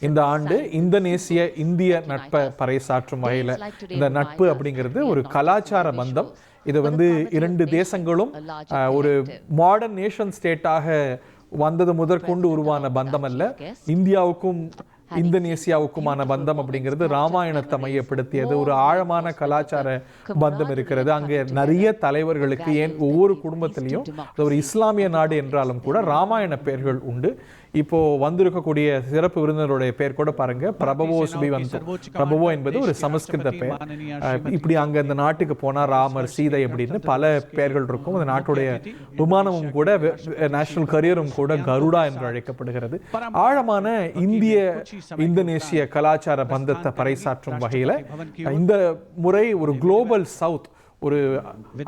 இந்த ஆண்டு இந்தோனேசிய இந்திய நட்பை பறைசாற்றும் வகையில் இந்த நட்பு அப்படிங்கிறது ஒரு கலாச்சார பந்தம். இது இரண்டு தேசங்களும் ஒரு மாடர்ன் நேஷன் ஸ்டேட்டாக வந்தது முதற்கொண்டு உருவான பந்தம் அல்ல. இந்தியாவுக்கும் இந்தோனேசியாவுக்குமான பந்தம் அப்படிங்கிறது ராமாயணத்தை மையப்படுத்தியது. ஒரு ஆழமான கலாச்சார பந்தம் இருக்கிறது. அங்கே நிறைய தலைவர்களுக்கு, ஏன் ஒவ்வொரு குடும்பத்திலையும் ஒரு இஸ்லாமிய நாடு என்றாலும் கூட ராமாயண பெயர்கள் உண்டு. இப்போ வந்திருக்கக்கூடிய சிறப்பு விருந்தினருடைய பெயர் கூட பாருங்க, பிரபவோ சுபிவந்தோ. பிரபவோ என்பது ஒரு சமஸ்கிருத பெயர். இப்படி அங்க அந்த நாட்டுக்கு போனா ராமர், சீதை அப்படின்னு பல பெயர்கள் இருக்கும். அந்த நாட்டுடைய விமானமும் கூட, நேஷனல் கரியரும் கூட கருடா என்று அழைக்கப்படுகிறது. ஆழமான இந்திய இந்தோனேசிய கலாச்சார பந்தத்தை பறைசாற்றும் வகையில இந்த முறை ஒரு குளோபல் சவுத், ஒரு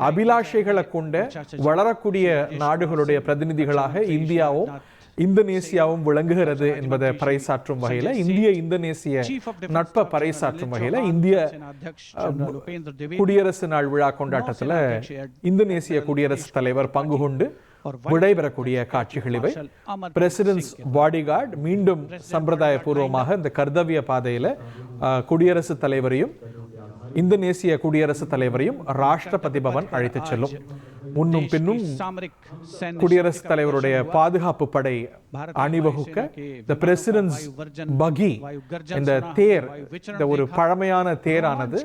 அபிலாஷைகளை கொண்ட வளரக்கூடிய நாடுகளுடைய பிரதிநிதிகளாக இந்தியாவும் இந்தோனேசியாவும் விளங்குகிறது என்பதை பறைசாற்றும் வகையில, இந்திய இந்தோனேசிய நட்பை பறைசாற்றும் வகையில இந்திய குடியரசு நாள் விழா கொண்டாட்டத்துல இந்தோனேசிய குடியரசுத் தலைவர் பங்கு கொண்டு விடைபெறக்கூடிய காட்சிகள் இவை. பிரசிடென்ட்ஸ் பாடிகார்டு மீண்டும் சம்பிரதாய பூர்வமாக இந்த கர்த்தவிய பாதையில குடியரசுத் தலைவரையும் இந்தோனேசிய குடியரசுத் தலைவரையும் ராஷ்டிரபதி பவன் அழைத்து செல்லும். முன்னும் பின்னும் குடியரசுத் தலைவருடைய பாதுகாப்பு படை அணிவகுக்க இந்த பிரசிடென்ட்ஸ் பகி, இந்த தேர், இந்த ஒரு பழமையான தேரானது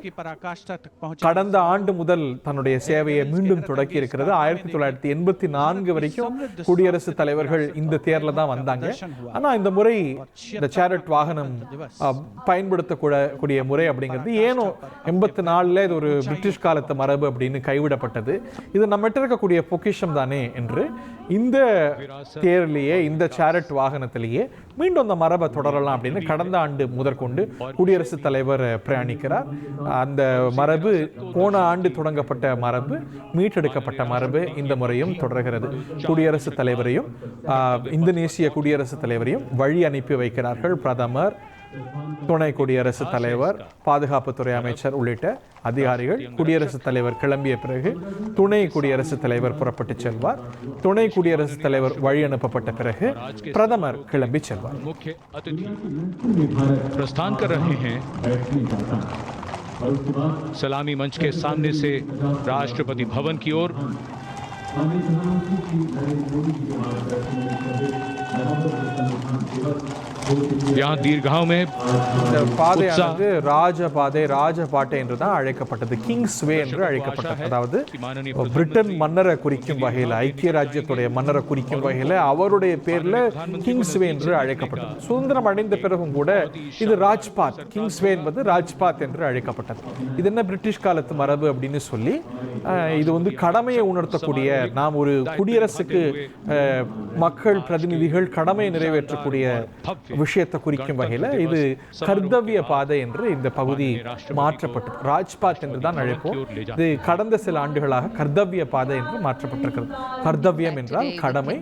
கடந்த ஆண்டு முதல் தன்னுடைய சேவையை மீண்டும் தொடக்கி இருக்கிறது. 1984 வரைக்கும் குடியரசுத் தலைவர்கள் இந்த தேர்ல தான் வந்தாங்க. ஆனா இந்த முறை இந்த சேரட் வாகனம் பயன்படுத்தக்கூடிய முறை அப்படிங்கிறது ஏனோ 84 இது ஒரு பிரிட்டிஷ் காலத்து மரபு அப்படின்னு கைவிடப்பட்டது. இது நம்மகிட்ட இருக்கக்கூடிய பொக்கிஷம் தானே என்று இந்த தேர்லேயே, இந்த சேரட் வாகனத்திலேயே மீண்டும் அந்த மரபை தொடரலாம் அப்படின்னு கடந்த ஆண்டு முதற்கொண்டு குடியரசுத் தலைவர் பிரயாணிக்கிறார். அந்த மரபு போன ஆண்டு தொடங்கப்பட்ட மரபு, மீட்டெடுக்கப்பட்ட மரபு இந்த முறையும் தொடர்கிறது. குடியரசுத் தலைவரையும் இந்தோனேசிய குடியரசுத் தலைவரையும் வழி அனுப்பி வைக்கிறார்கள் பிரதமர், துணை குடியரசுத் தலைவர், பாதுகாப்புத்துறை அமைச்சர் உள்ளிட்ட அதிகாரிகள். குடியரசுத் தலைவர் கிளம்பிய பிறகு துணை குடியரசுத் தலைவர் புறப்பட்டு செல்வார். துணை குடியரசுத் தலைவர் வழி அனுப்பப்பட்ட பிறகு பிரதமர் கிளம்பி செல்வார். मुख्य अतिथि प्रस्थान कर रहे हैं। सलामी मंच के सामने से राष्ट्रपति भवन की ओर यहाँ दीर्घाओं में பாதையானது ராஜபாதை, ராஜபாட்டை என்றுதான் அழைக்கப்பட்டது. கிங்ஸ் வே என்று அழைக்கப்பட்டது. அதாவது பிரிட்டன் மன்னரை குறிக்கும் வகையில், ஐக்கிய ராஜ்யத்துடைய மன்னரை குறிக்கும் வகையில் அவருடைய பேர்ல கிங்ஸ் வே என்று அழைக்கப்பட்டது. சுதந்திரம் அடைந்த பிறகும் கூட இது ராஜ்பாத், கிங்ஸ் வே என்பது ராஜ்பாத் என்று அழைக்கப்பட்டது. இது என்ன பிரிட்டிஷ் காலத்து மரபு அப்படின்னு சொல்லி, இது கடமையை உணர்த்தக்கூடிய, நாம் ஒரு குடியரசுக்கு மக்கள் பிரதிநிதிகள் கடமையை நிறைவேற்றக்கூடிய விஷயத்தை குறிக்கும் வகையில் இது கர்த்தவிய பாதை என்று இந்த பகுதி மாற்றப்பட்டது. ராஜ்பாத் என்று தான் அழைப்போம். இது கடந்த சில ஆண்டுகளாக கர்த்தவிய பாதை என்று மாற்றப்பட்டிருக்கிறது. கர்த்தவியம் என்றால் கடமை,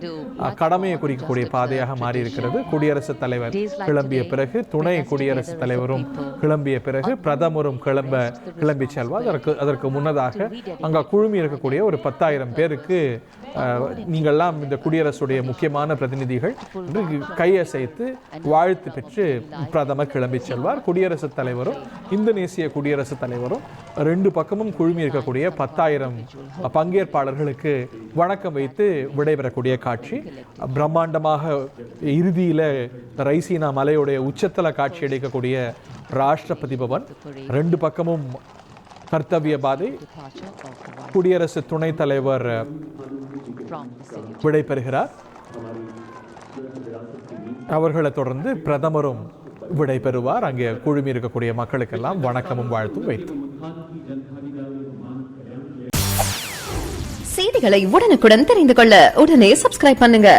கடமையை குறிக்கக்கூடிய பாதையாக மாறி இருக்கிறது. குடியரசுத் தலைவர் கிளம்பிய பிறகு துணை குடியரசுத் தலைவரும் கிளம்பிய பிறகு பிரதமரும் கிளம்பி செல்வார். அதற்கு முன்னதாக அங்க குழுமி இருக்கக்கூடிய ஒரு 10,000 பேருக்கு நீங்கள்லாம் இந்த குடியரசுடைய முக்கியமான பிரதிநிதிகள் என்று கையசைத்து வாழ்த்து பெற்று பிரதமர் கிளம்பி செல்வார். குடியரசுத் தலைவரும் இந்தோனேசிய குடியரசுத் தலைவரும் ரெண்டு பக்கமும் குழுமி இருக்கக்கூடிய 10,000 பங்கேற்பாளர்களுக்கு வணக்கம் வைத்து விடைபெறக்கூடிய காட்சி. பிரம்மாண்டமாக இறுதியில ரைசீனா மலையுடைய உச்சத்தல காட்சி அளிக்கக்கூடிய ராஷ்டிரபதி பவன், ரெண்டு பக்கமும் கர்த்தவிய பாதை. குடியரசு துணைத் தலைவர் விடைபெறுகிறார். அவர்களை தொடர்ந்து பிரதமரும் விடைபெறுவார். அங்கே குழுமி இருக்கக்கூடிய மக்களுக்கெல்லாம் வணக்கமும் வாழ்த்தும் வைத்து. செய்திகளை உடனுக்குடன் தெரிந்து கொள்ள உடனே சப்ஸ்கிரைப் பண்ணுங்க.